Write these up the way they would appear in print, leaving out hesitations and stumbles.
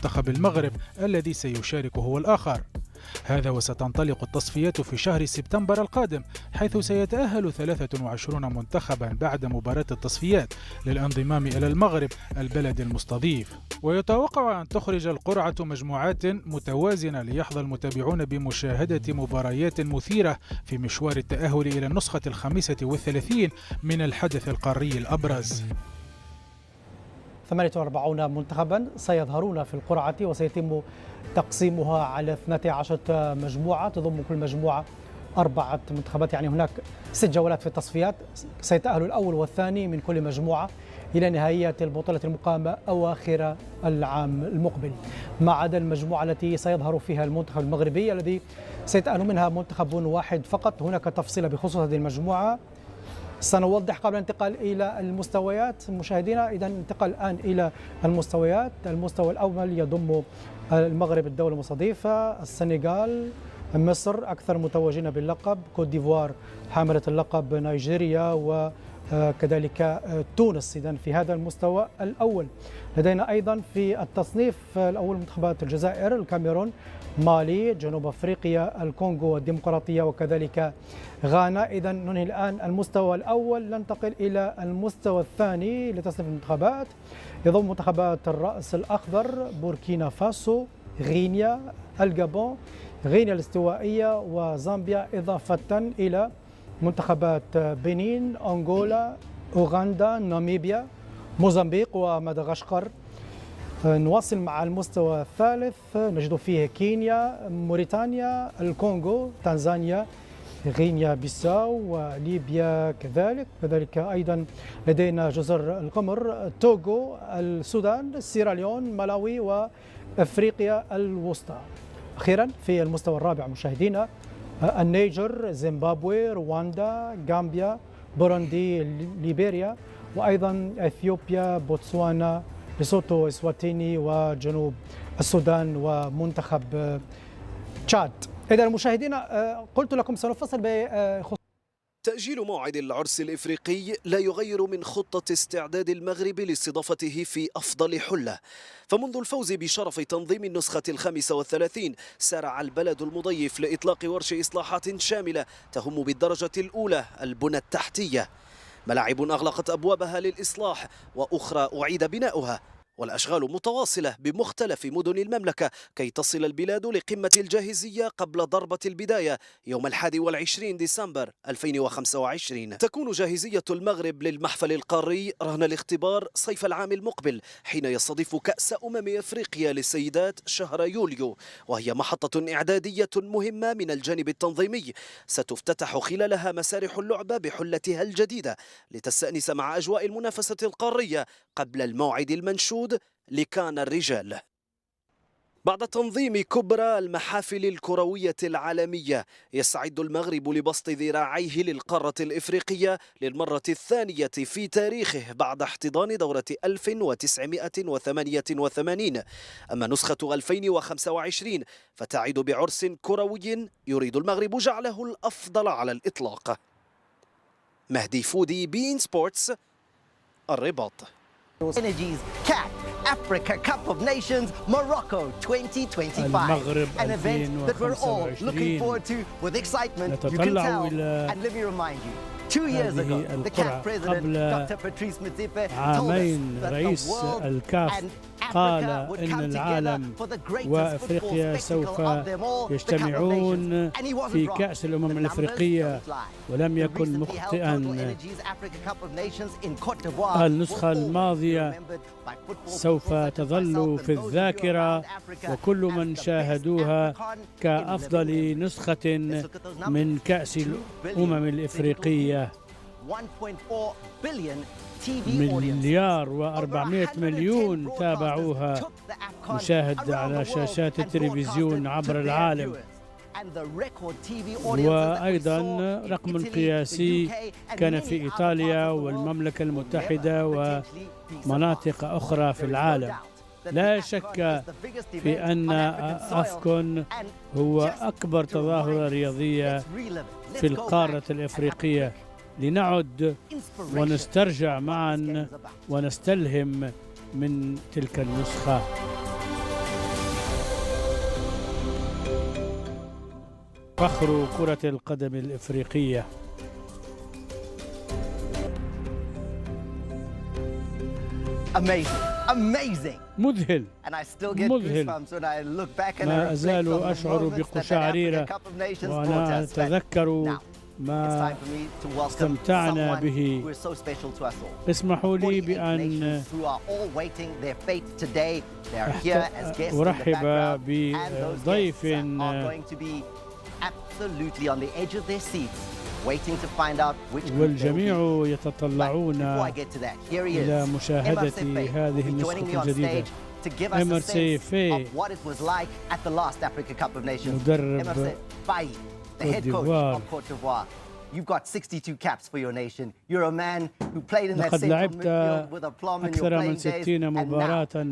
منتخب المغرب الذي سيشارك هو الآخر. هذا وستنطلق التصفيات في شهر سبتمبر القادم، حيث سيتأهل 23 منتخبا بعد مباراة التصفيات للانضمام إلى المغرب البلد المستضيف. ويتوقع أن تخرج القرعة مجموعات متوازنة ليحظى المتابعون بمشاهدة مباريات مثيرة في مشوار التأهل إلى النسخة 35 من الحدث القاري الأبرز. 48 منتخبا سيظهرون في القرعة، وسيتم تقسيمها على 12 مجموعة تضم كل مجموعة 4 منتخبات، يعني هناك 6 جولات في التصفيات. سيتأهل الأول والثاني من كل مجموعة إلى نهاية البطولة المقامة أواخر العام المقبل، ما عدا المجموعة التي سيظهر فيها المنتخب المغربي الذي سيتأهل منها منتخب واحد فقط. هناك تفصيل بخصوص هذه المجموعة سنوضح قبل الانتقال إلى المستويات مشاهدينا. إذا انتقل الآن إلى المستويات. المستوى الأول يضم المغرب الدولة المستضيفة، السنغال، مصر أكثر متوجين باللقب، كوت ديفوار حاملة اللقب، نيجيريا وكذلك تونس. إذن في هذا المستوى الأول لدينا أيضا في التصنيف الأول منتخبات الجزائر، الكاميرون، مالي، جنوب أفريقيا، الكونغو والديمقراطية وكذلك غانا. إذا ننهي الآن المستوى الأول، ننتقل إلى المستوى الثاني لتصنيف المنتخبات. يضم منتخبات الرأس الأخضر، بوركينا فاسو، غينيا، الجابون، غينيا الاستوائية وزامبيا، إضافة إلى منتخبات بنين، أنغولا، أوغندا، ناميبيا، موزمبيق ومدغشقر. نواصل مع المستوى الثالث، نجد فيه كينيا، موريتانيا، الكونغو، تنزانيا، غينيا بيساو وليبيا كذلك أيضا لدينا جزر القمر، توغو، السودان، سيراليون، مالاوي وأفريقيا الوسطى. أخيرا في المستوى الرابع مشاهدينا، النيجر، زيمبابوي، رواندا، غامبيا، بوروندي، ليبيريا، وأيضا أثيوبيا، بوتسوانا، ليسوتو، إسواتيني وجنوب السودان ومنتخب تشاد. إذا مشاهدينا قلت لكم سنفصل بخصوص تأجيل موعد العرس الإفريقي لا يغير من خطة استعداد المغرب لاستضافته في أفضل حلة. فمنذ الفوز بشرف تنظيم النسخة 35 سارع البلد المضيف لإطلاق ورش إصلاحات شاملة تهم بالدرجة الأولى البنى التحتية. ملاعب أغلقت أبوابها للإصلاح وأخرى أعيد بناؤها، والأشغال متواصلة بمختلف مدن المملكة كي تصل البلاد لقمة الجاهزية قبل ضربة البداية يوم 21 ديسمبر 2025. تكون جاهزية المغرب للمحفل القاري رهن الاختبار صيف العام المقبل، حين يستضيف كأس أفريقيا للسيدات شهر يوليو، وهي محطة إعدادية مهمة من الجانب التنظيمي ستفتتح خلالها مسارح اللعبة بحلتها الجديدة لتستأنس مع أجواء المنافسة القارية قبل الموعد المنشود لكان الرجال. بعد تنظيم كبرى المحافل الكروية العالمية، يستعد المغرب لبسط ذراعيه للقارة الإفريقية للمرة الثانية في تاريخه بعد احتضان دورة 1988. أما نسخة 2025 فتعد بعرس كروي يريد المغرب جعله الأفضل على الإطلاق. مهدي فودي، بين سبورتس، الرباط. Energies CAF Africa Cup of Nations Morocco 2025, an event that we're all looking forward to with excitement. You can tell. And let me remind you, 2 years ago, the CAF president, Dr. Patrice Motsepe, told us that the world and قال إن العالم وأفريقيا سوف يجتمعون في كأس الأمم الأفريقية، ولم يكن مخطئا. النسخة الماضية سوف تظل في الذاكرة، وكل من شاهدوها كأفضل نسخة من كأس الأمم الأفريقية. 1,400,000,000 تابعوها مشاهد على شاشات التلفزيون عبر العالم. وأيضا رقم قياسي كان في إيطاليا والمملكة المتحدة ومناطق أخرى في العالم. لا شك في أن أفكون هو أكبر تظاهرة رياضية في القارة الأفريقية. لنعد ونسترجع معا ونستلهم من تلك النسخة. فخر كرة القدم الإفريقية. Amazing. مذهل. And I still get goosebumps when I look back and I reflect on the moments that the Africa Cup of Nations brought us. أتذكر ما استمتعنا به. اسمحوا لي بأن أرحب بضيف والجميع يتطلعون إلى مشاهدة هذه النسخة الجديدة. إمرسي في مدرب كوت ديفوار. You've got 62 caps for your nation. You're a man who played in that central midfield with aplomb in your playing days. And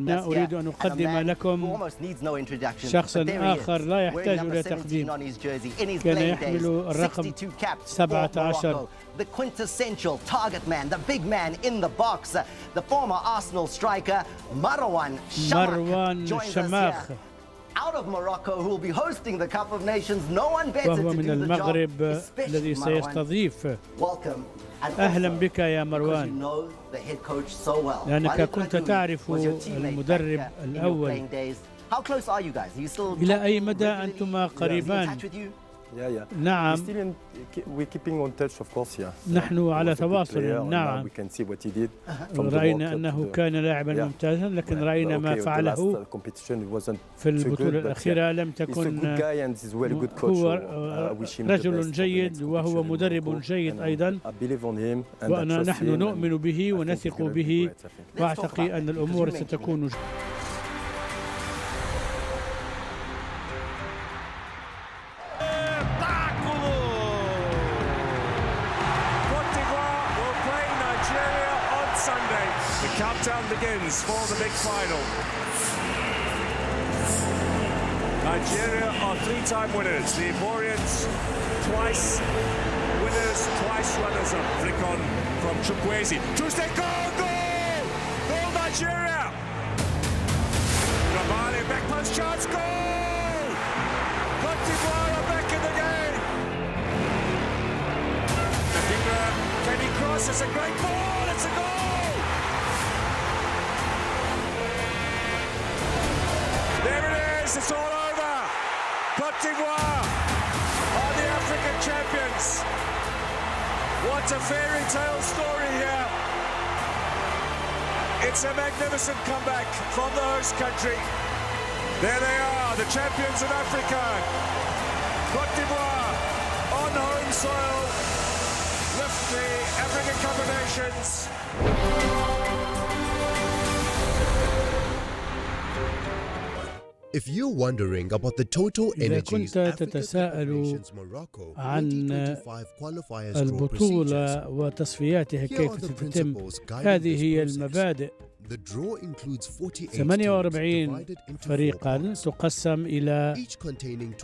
now, لا أريد أن أقدم لكم شخصا آخر لا يحتاج إلى تقديم. كان يحمل الرقم 17. The quintessential target man, the big man in the box, the former Arsenal striker Marwan Shamakh. Out of Morocco, who will be hosting the Cup of Nations. No one better to do the job, الذي سيستضيف. أهلا بك يا مروان، لأنك كنت تعرف المدرب الأول. إلى أي مدى أنتما قريبان؟ نعم، نحن على تواصل. نعم، رأينا أنه كان لاعبا ممتازا، لكن رأينا ما فعله في البطولة الأخيرة لم تكن. هو رجل جيد وهو مدرب جيد أيضا، ونحن نؤمن به ونثق به، وأعتقد أن الأمور ستكون Countdown begins for the big final. Nigeria are three-time winners. The Ivorians twice winners, twice runners-up. Flick on from Chukwueze. Tuesday, goal! Goal! Goal Nigeria! Rabali, back punch chance, goal! Cote d'Ivoire are back in the game. Nadingra, can he cross? It's a great ball, it's a goal! There it is, it's all over. Cote d'Ivoire are the African champions. What a fairy tale story here. It's a magnificent comeback from the host country. There they are, the champions of Africa. Cote d'Ivoire on home soil lift the African Cup of Nations. If you're wondering about the total energies تتساءل عن البطولة وتصفياتها كيف ستتم، هذه هي المبادئ. 48 فريقا تقسم إلى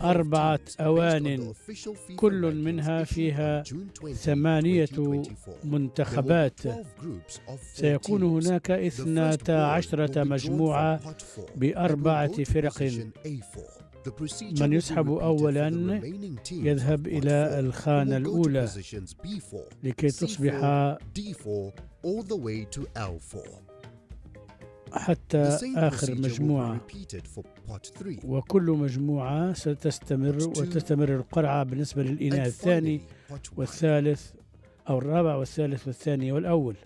4 أوان، كل منها فيها 8 منتخبات. سيكون هناك 12 مجموعة ب4 فرق. من يسحب أولا يذهب إلى الخانة الأولى لكي تصبح حتى آخر مجموعة، وكل مجموعة ستستمر وتستمر القرعة بالنسبة للإناث الثاني والثالث أو الرابع والثالث والثاني والأول.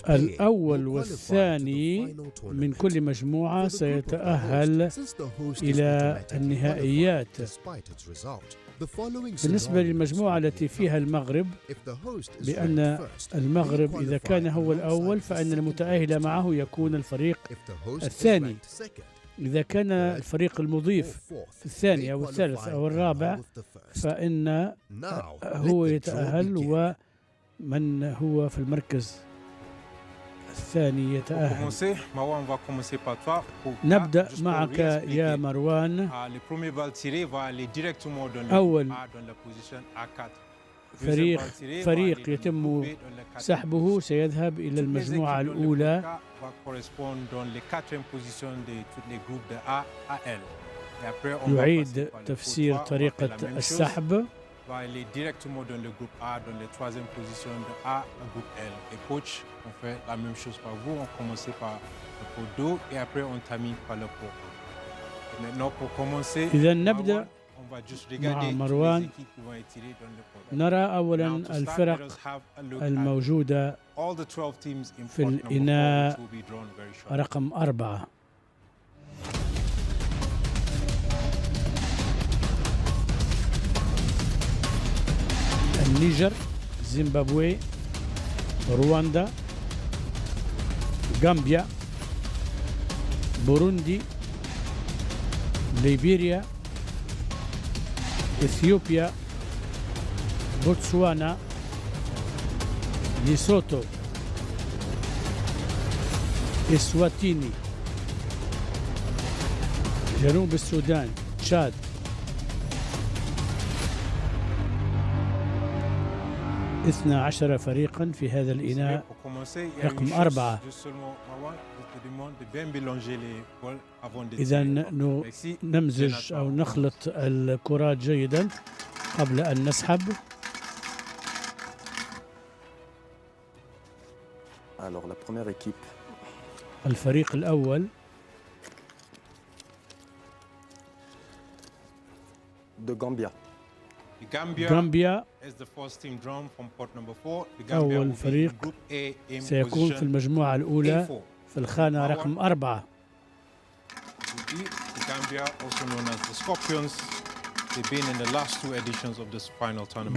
الأول والثاني من كل مجموعة سيتأهل إلى النهائيات. بالنسبة للمجموعة التي فيها المغرب، بأن المغرب إذا كان هو الأول فإن المتأهل معه يكون الفريق الثاني. إذا كان الفريق المضيف في الثاني أو الثالث أو الرابع فإن هو يتأهل، ومن هو في المركز الثاني يتأهل. نبدأ معك يا مروان. أول فريق يتم سحبه سيذهب إلى المجموعة الأولى. يعيد تفسير طريقة السحب. إذا نبدأ مع مروان. نرى أولا الفرق الموجودة في الإناء رقم 4. النيجر، زيمبابوي، رواندا، غامبيا، بوروندي، ليبيريا، إثيوبيا، بوتسوانا، ليسوتو، إسواتيني، جنوب السودان، تشاد، 12 فريقا في هذا الإناء رقم 4. إذا نمزج أو نخلط الكرات جيدا قبل أن نسحب. الفريق الأول غامبيا. أول فريق سيكون في المجموعة الأولى في الخانة رقم 4.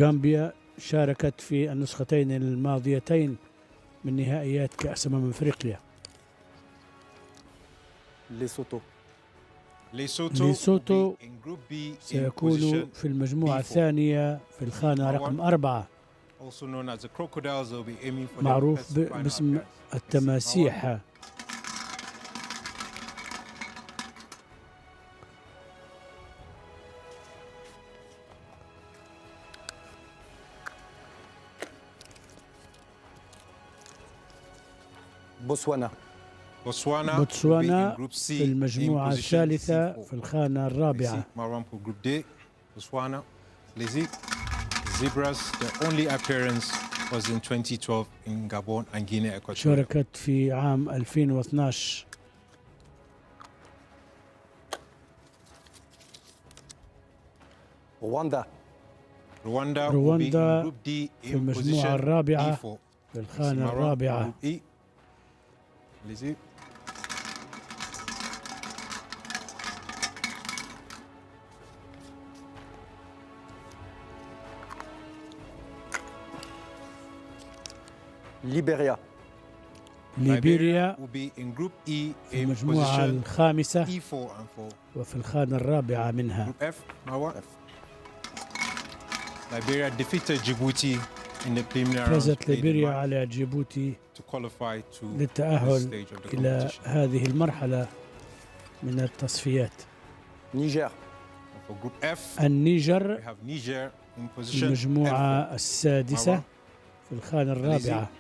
غامبيا شاركت في النسختين الماضيتين من نهائيات كأس أفريقيا. ليسوتو سيكون في المجموعة الثانية في الخانة رقم 4، معروف باسم التماسيح. بوتسوانا في المجموعة الثالثة في الخانة الرابعة. شاركت في عام 2012. رواندا في المجموعة الرابعة في الخانة الرابعة. ليبيريا في المجموعة الخامسة وفي الخانة الرابعة منها. فازت ليبيريا على جيبوتي للتأهل إلى هذه المرحلة من التصفيات. النيجر في المجموعة السادسة في الخانة الرابعة.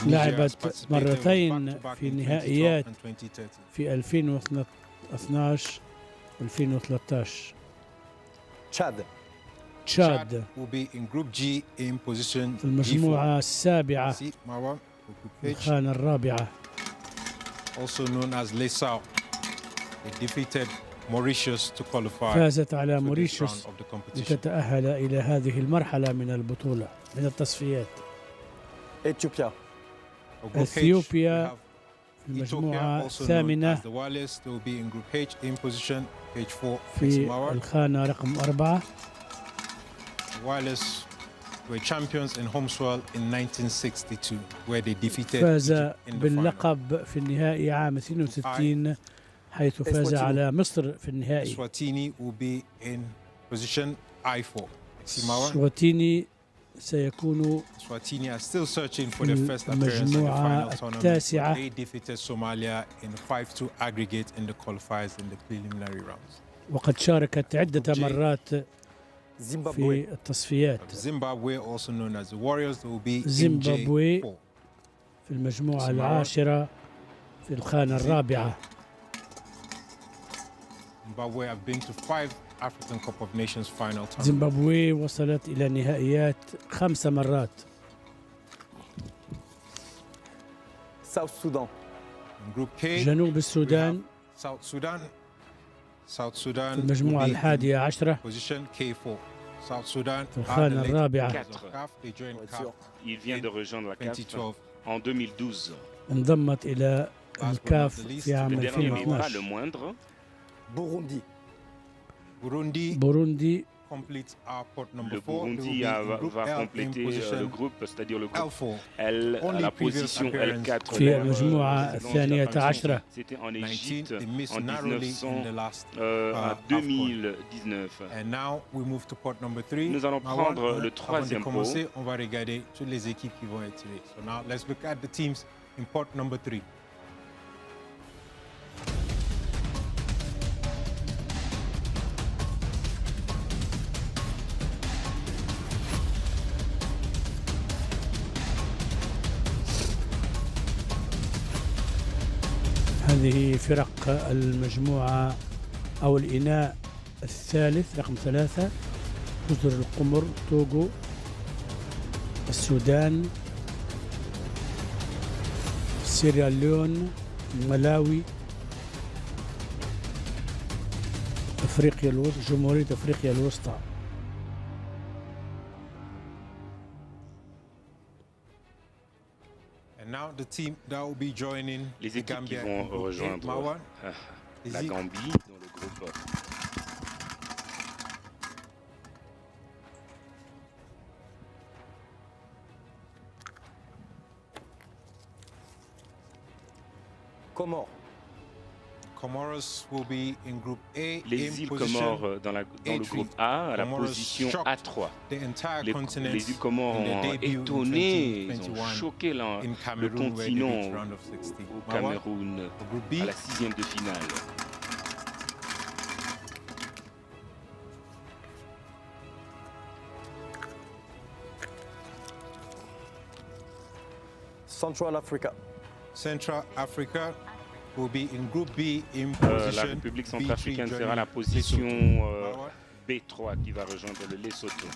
لعبت مرتين في النهائيات في 2012 و 2013. تشاد في المجموعة السابعة في الخانة الرابعة. فازت على موريشيوس لتتأهل إلى هذه المرحلة من البطولة من التصفيات. إثيوبيا في المجموعة الثامنة في الخانة رقم 4. فاز باللقب في النهائي عام 62 حيث فاز على مصر في النهائي. سواتيني سيكون في المجموعة التاسعة. وقد شاركت عدة مرات في التصفيات. زيمبابوي في المجموعة العاشرة في الخانة الرابعة. زيمبابوي وصلت إلى نهائيات 5 مرات. جنوب السودان في المجموعة الحادية عشرة في الخانة الرابعة. انضمت إلى الكاف في عام 2012. بوروندي Le Burundi va compléter le groupe, c'est-à-dire le groupe L, la position L4. في المجموعة الثانية عشرة. C'était en Égypte en 2019. Nous allons prendre le troisième pot. On va regarder toutes les équipes qui vont être tirées. So now let's look at the teams in pot number 3. هذه فرق المجموعة أو الإناء الثالث رقم 3: جزر القمر، توغو، السودان، سيراليون، ملاوي، أفريقيا الوسطى، جمهورية أفريقيا الوسطى. Les équipes qui vont rejoindre la Gambie dans le groupe. Les îles Comores dans le groupe A, à la position A3. Les îles Comores ont étonné, ils ont choqué le continent au Cameroun à la 6e de finale. Central Africa. La République centrafricaine sera la position B3 qui va rejoindre le Lesotho.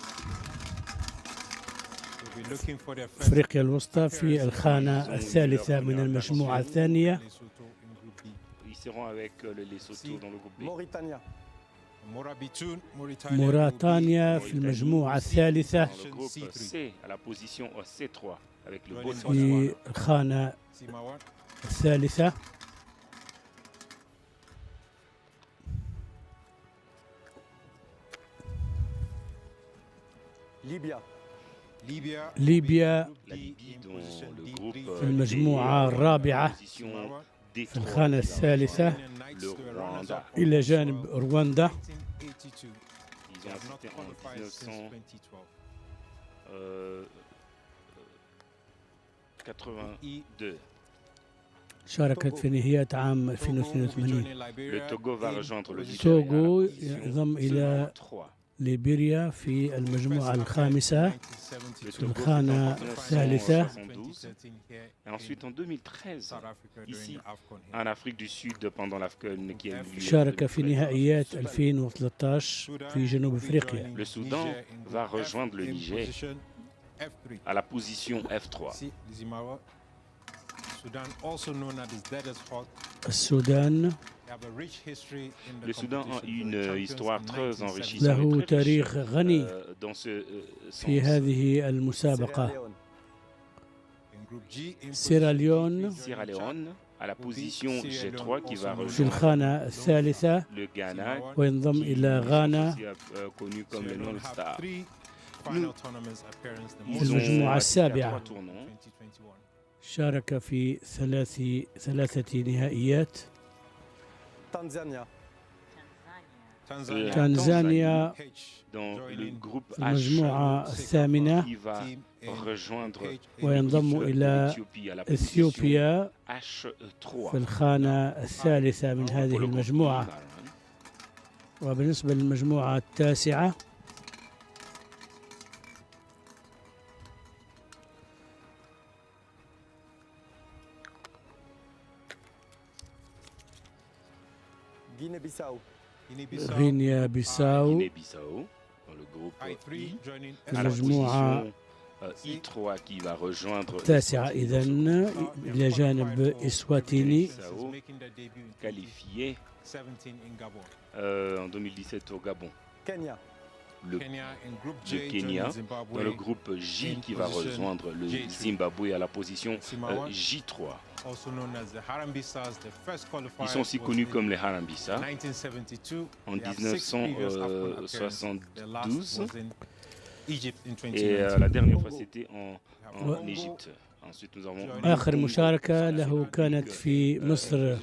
أفريقيا الوسطى في الخانة الثالثة من المجموعة الثانية. Ils seront avec le Lesotho dans le groupe B. موريتانيا في المجموعة الثالثة في الخانة الثالثة. ليبيا في المجموعة الرابعة في الخانة الثالثة إلى جانب رواندا. شاركت في نهاية عام 2082. توغو ينضم إلى ليبيريا في المجموعة الخامسة في الخانة الثالثة. شارك في نهائيات 2013 في جنوب أفريقيا. Le Soudan va rejoindre le Niger à la position F3. السودان Le Soudan a une histoire très enrichissante له تاريخ غني في هذه المسابقة. سيراليون à la position G3 qui va في الخانة الثالثة le Ghana وينضم إلى غانا connu comme le North Star. في المجموعة السابعة. شارك في ثلاثة نهائيات. تنزانيا في المجموعة الثامنة وينضم إلى إثيوبيا في الخانة الثالثة من هذه المجموعة. وبالنسبة للمجموعة التاسعة غينيا بيساو في المجموعة التاسعة إذن إلى جانب إسواتيني en 2017 au Gabon. Le Kenya dans le groupe J qui va rejoindre le Zimbabwe à la position J3. Ils sont aussi connus comme les Harambisa. En 1972 et la dernière fois c'était en Égypte. Ensuite nous avons آخر مشاركة له كانت في مصر.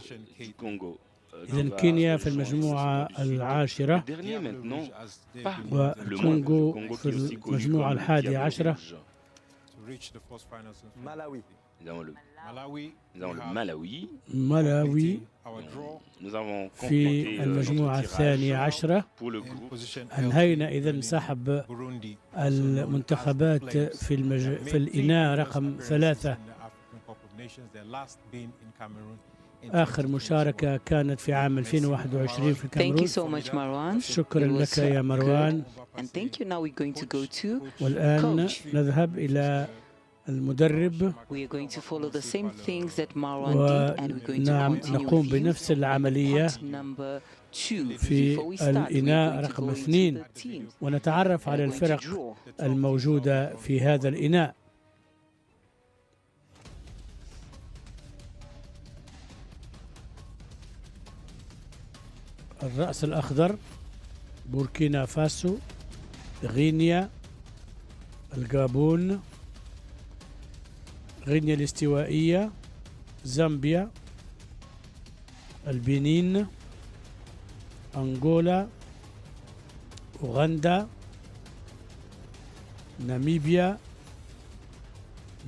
إذن كينيا في المجموعة العاشرة والكونغو في المجموعة الحادية عشرة. مالاوي في المجموعة الثانية عشرة. أنهينا إذن سحب المنتخبات في الإناء رقم 3. آخر مشاركة كانت في عام 2021 في الكاميرون. شكرا لك يا مروان. والآن نذهب إلى المدرب ونقوم بنفس العملية في الإناء رقم 2 ونتعرف على الفرق الموجودة في هذا الإناء. الرأس الأخضر بوركينا فاسو، غينيا، الغابون، غينيا الاستوائية، زامبيا، البنين، أنغولا، أوغندا، ناميبيا،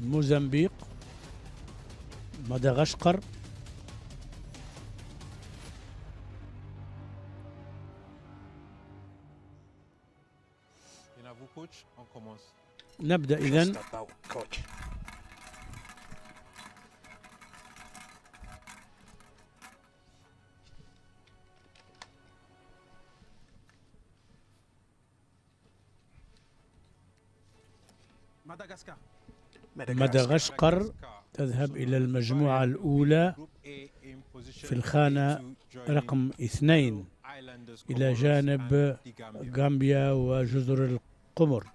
موزمبيق، مدغشقر، نبدأ إذن. مدغشقر تذهب إلى المجموعة الأولى في الخانة رقم 2 إلى جانب غامبيا وجزر القمر.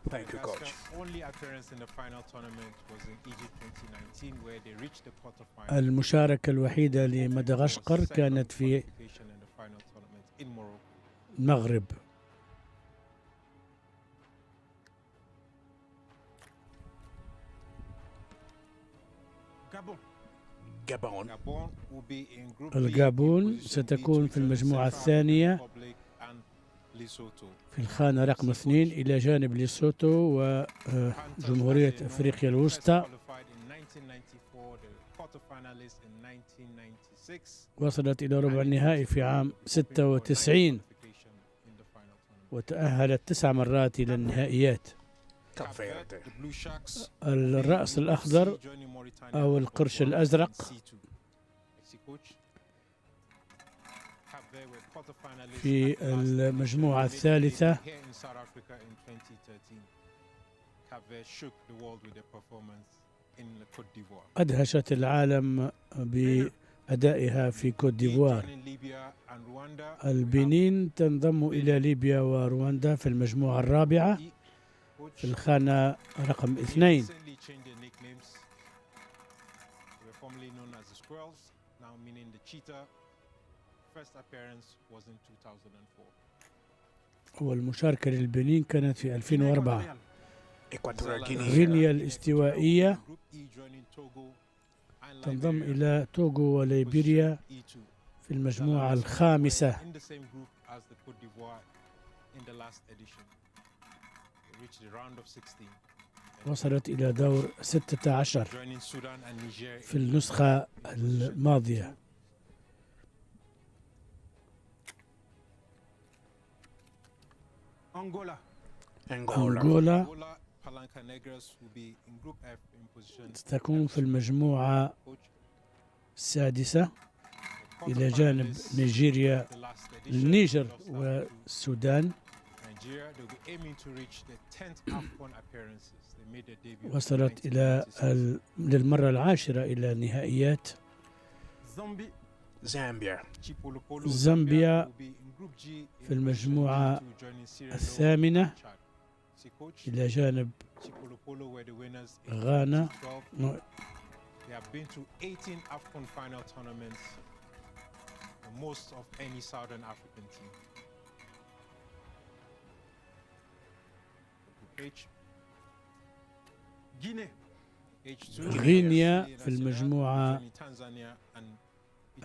المشاركة الوحيدة لمدغشقر كانت في المغرب. الغابون ستكون في المجموعة الثانية في الخانة رقم 2 إلى جانب ليسوتو وجمهورية أفريقيا الوسطى. وصلت إلى ربع النهائي في عام 96 وتأهلت 9 مرات إلى النهائيات. الرأس الأخضر أو القرش الأزرق في المجموعة الثالثة. أدهشت العالم بأدائها في كوت ديفوار. البنين تنضم إلى ليبيا ورواندا في المجموعة الرابعة في الخانة رقم 2. والمشاركة للبنين كانت في 2004. غينيا الاستوائية تنضم إلى توغو وليبيريا في المجموعة الخامسة. وصلت إلى دور 16 في النسخة الماضية. أنغولا ستكون في المجموعة السادسة إلى جانب نيجيريا، النيجر والسودان. وصلت إلى للمرة العاشرة إلى نهائيات. زامبيا في المجموعة الثامنة إلى جانب غانا. غينيا في المجموعة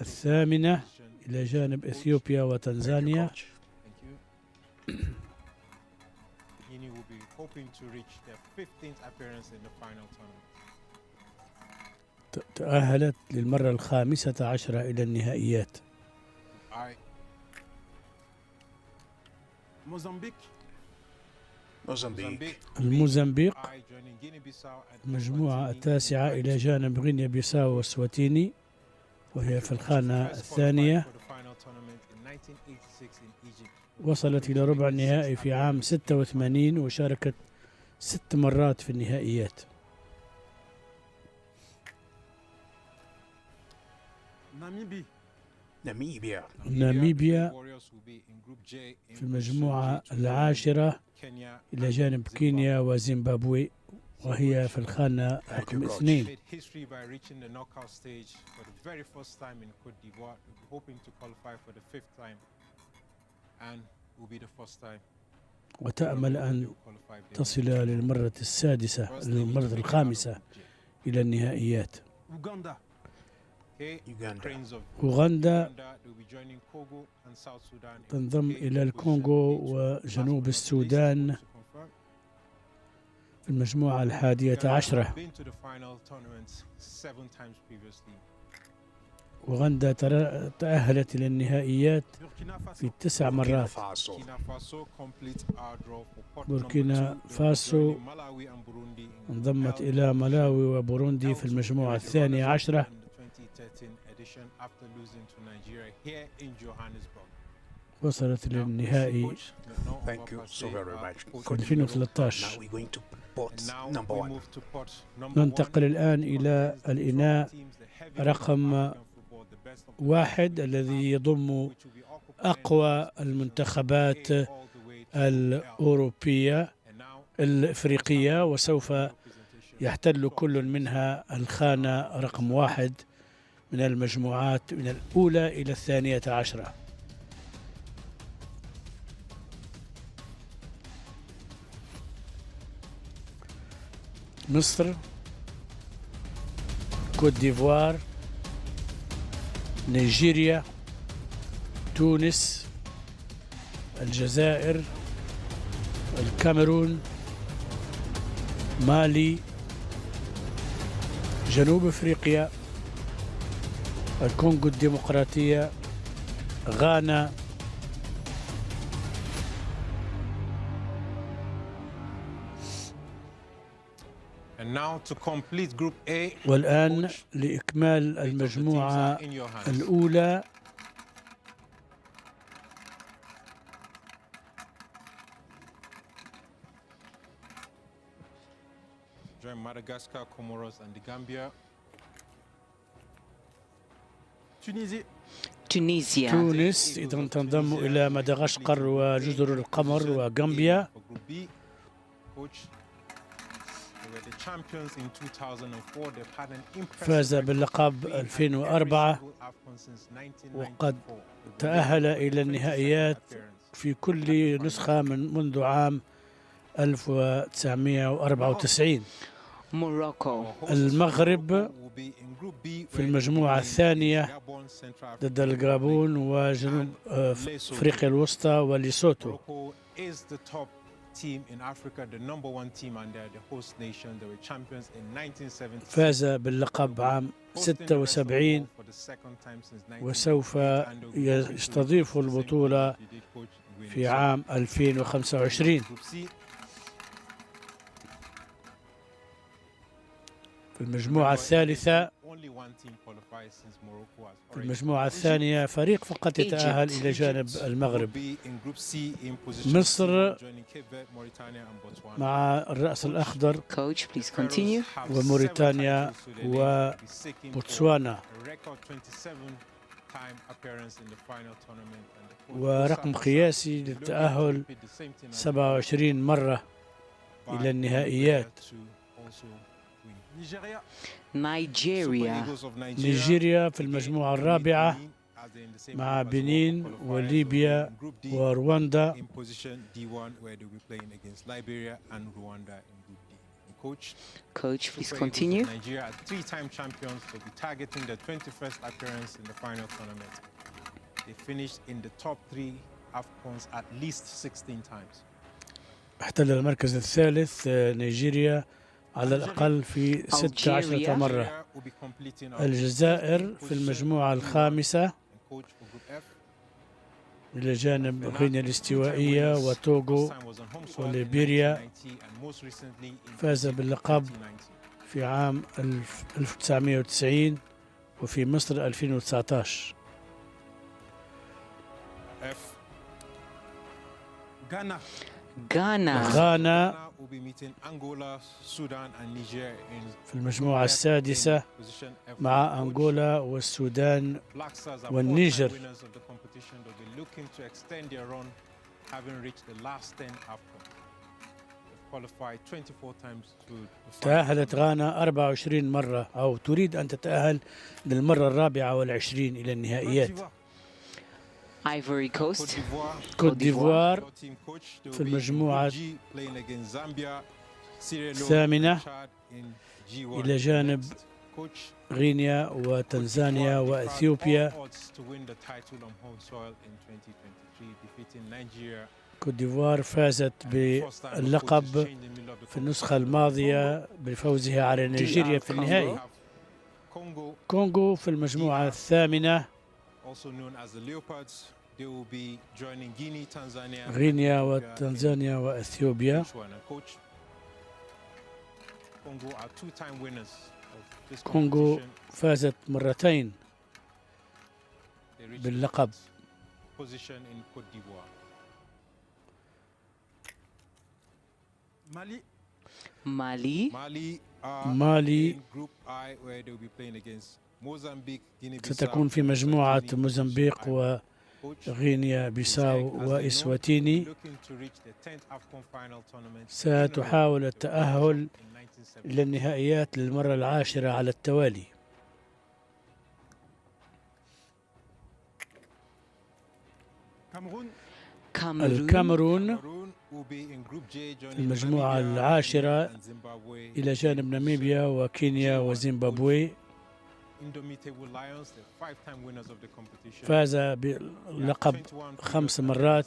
الثامنة إلى جانب إثيوبيا وتنزانيا. تأهلت للمرة الخامسة عشرة إلى النهائيات. الموزمبيق المجموعة التاسعة إلى جانب غينيا بيساو وسواتيني، وهي في الخانة الثانية. وصلت إلى ربع النهائي في عام 86 وشاركت 6 مرات في النهائيات. ناميبيا في المجموعة العاشرة إلى جانب كينيا وزيمبابوي، وهي في الخانة رقم 2. وتأمل أن تصل للمرة الخامسة إلى النهائيات. أوغندا تنضم إلى الكونغو وجنوب السودان في المجموعة 11. أوغندا تأهلت إلى النهائيات في 9 مرات. بوركينا فاسو انضمت إلى ملاوي وبوروندي في المجموعة 12. وصلت للنهائي في 2013. ننتقل الآن إلى الإناء رقم 1 الذي يضم أقوى المنتخبات الأوروبية الإفريقية، وسوف يحتل كل منها الخانة رقم 1 من المجموعات من الأولى إلى 12. مصر، كوت ديفوار، نيجيريا، تونس، الجزائر، الكاميرون، مالي، جنوب أفريقيا، الكونغو الديمقراطية، غانا، والآن لإكمال المجموعة الأولى Madagascar, Comoros and the Gambia. تونس إذا تنضم إلى مدغشقر وجزر القمر وغامبيا. فاز باللقب 2004 وقد تأهل إلى النهائيات في كل نسخة منذ عام 1994. المغرب في المجموعة الثانية ضد الغابون وجنوب أفريقيا الوسطى وليسوتو. فاز باللقب عام 76 وسوف يستضيف البطولة في عام 2025. في المجموعة الثالثة في المجموعة الثانية فريق فقط يتأهل إلى جانب المغرب. مصر مع الرأس الأخضر وموريتانيا وبوتسوانا، ورقم قياسي للتأهل 27 مرة إلى النهائيات. نيجيريا في المجموعة الرابعة مع بنين وليبيا ورواندا. Coach, please continue. Nigeria are three-time champions will be targeting their 21st appearance in the final tournament. They finished in the top 3 AFCONs at least 16 times. احتل المركز الثالث نيجيريا على الأقل في 16 مرة. الجزائر في المجموعة الخامسة إلى جانب غينيا الاستوائية وتوغو وليبيريا. فاز باللقب في عام 1990 وفي مصر 2019. غانا في المجموعة السادسة مع أنغولا والسودان والنيجر. تأهلت غانا 24 مرة، أو تريد أن تتأهل للمرة 24 إلى النهائيات. Ivory Coast. كوت ديفوار في المجموعة الثامنة إلى جانب غينيا وتنزانيا وإثيوبيا. كوت ديفوار فازت باللقب في النسخة الماضية بفوزها على نيجيريا في النهائي. كونغو في المجموعة الثامنة، غينيا وتنزانيا وإثيوبيا. كونغو فازت مرتين باللقب. مالي ستكون في مجموعة موزمبيق وغينيا بيساو وإسواتيني. ستحاول التأهل إلى النهائيات للمرة 10 على التوالي. الكاميرون المجموعة 10 إلى جانب ناميبيا وكينيا وزيمبابوي. فاز باللقب 5 مرات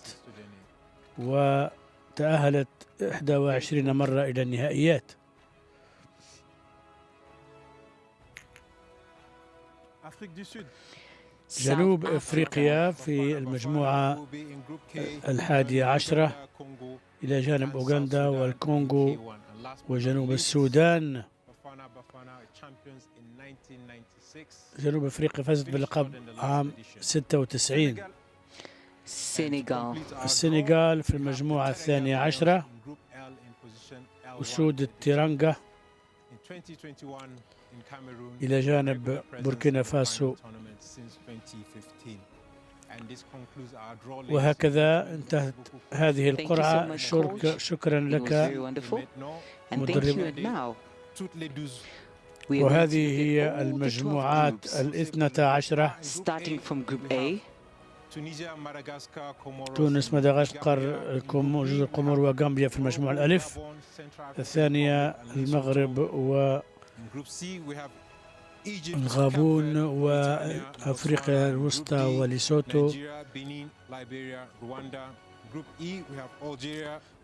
وتأهلت 21 مرة إلى النهائيات. جنوب أفريقيا في المجموعة 11 إلى جانب أوغندا والكونغو وجنوب السودان. جنوب أفريقيا فازت باللقب عام 96. السنغال في المجموعة 12 أسود التيرانغا إلى جانب بوركينا فاسو. وهكذا انتهت هذه القرعة. شكرا لك مدرب. وهذه هي المجموعات 12. تونس، مدغشقر، جزر القمر وغامبيا في المجموعة الألف. الثانية المغرب والغابون وأفريقيا الوسطى وليسوتو.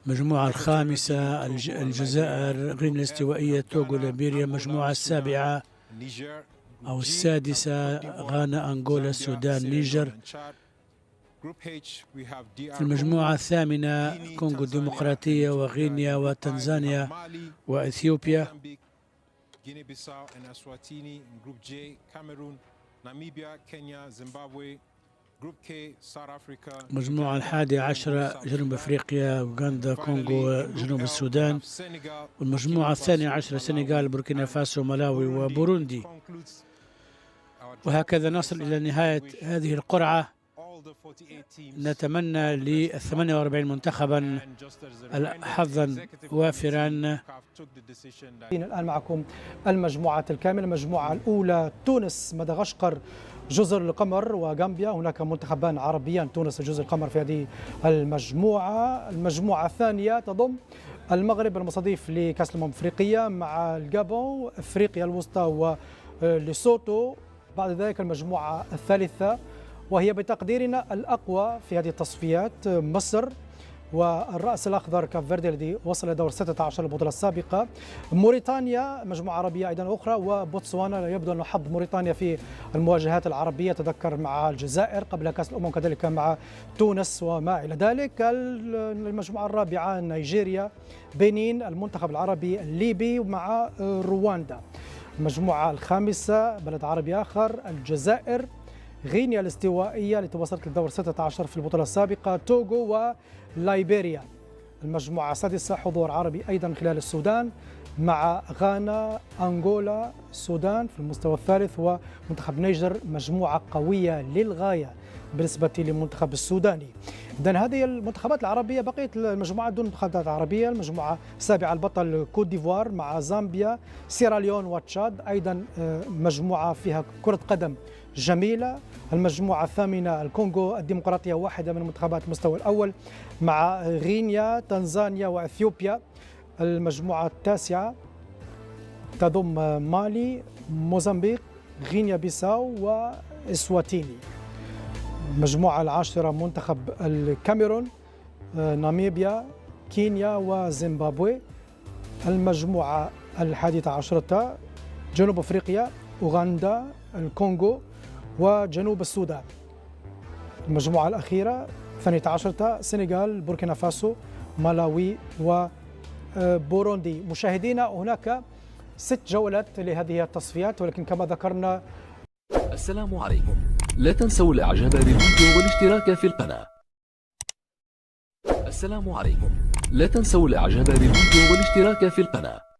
المجموعة الخامسة الجزائر، غينيا الاستوائية، توغو، ليبيريا. المجموعة السابعة أو السادسة غانا، أنغولا، السودان، نيجر. في المجموعة الثامنة كونغو الديمقراطية وغينيا وتنزانيا وإثيوبيا. Guinea-Bissau and Eswatini in Group J, Cameroon, Namibia, Kenya, Zimbabwe. Group K, South Africa. المجموعة 11 جنوب أفريقيا، أوغندا، كونغو، جنوب السودان. والمجموعة 12 السنغال، بوركينا فاسو، ملاوي وبوروندي. وهكذا نصل إلى نهاية هذه القرعة. نتمنى ل 48 منتخبا حظا وافرا. الآن معكم المجموعة الكاملة. المجموعة الأولى تونس، مدغشقر، جزر القمر وغامبيا. هناك منتخبان عربيان، تونس وجزر القمر في هذه المجموعة. المجموعة الثانية تضم المغرب المستضيف لكأس الأمم الأفريقية مع الغابون، أفريقيا الوسطى وليسوتو. بعد ذلك المجموعة الثالثة وهي بتقديرنا الأقوى في هذه التصفيات، مصر والرأس الأخضر كاب فيردي الذي وصل إلى دور 16 البطولة السابقة، موريتانيا مجموعة عربية أيضا أخرى، وبوتسوانا. يبدو أن حظ موريتانيا في المواجهات العربية، تذكر مع الجزائر قبل كأس الأمم، كذلك مع تونس وما إلى ذلك. المجموعة الرابعة نيجيريا، بنين، المنتخب العربي الليبي مع رواندا. المجموعة الخامسة بلد عربي آخر، الجزائر، غينيا الاستوائية التي وصلت للدور 16 في البطولة السابقة، توغو ولايبيريا. المجموعة السادسة حضور عربي أيضا خلال السودان مع غانا، أنغولا، السودان في المستوى الثالث، ومنتخب نيجر. مجموعة قوية للغاية بالنسبة للمنتخب السوداني. إذن هذه المنتخبات العربية. بقية المجموعات دون المنتخبات العربية، المجموعة السابعة البطل كوت ديفوار مع زامبيا، سيراليون وتشاد. أيضا مجموعة فيها كرة قدم جميلة. المجموعة الثامنة الكونغو الديمقراطية، واحدة من منتخبات المستوى الأول مع غينيا، تنزانيا وأثيوبيا. المجموعة التاسعة تضم مالي، موزمبيق، غينيا بيساو وإسواتيني. المجموعة العاشرة منتخب الكاميرون، ناميبيا، كينيا وزيمبابوي. المجموعة 11 جنوب أفريقيا، أوغندا، الكونغو وجنوب السودان. المجموعة الأخيرة 12 سنغال، بوركينا فاسو، مالاوي وبوروندي. مشاهدينا، هناك 6 جولات لهذه التصفيات، ولكن كما ذكرنا. السلام عليكم، لا تنسوا الاعجاب بالفيديو والاشتراك في القناة. السلام عليكم، لا تنسوا الاعجاب بالفيديو والاشتراك في القناة.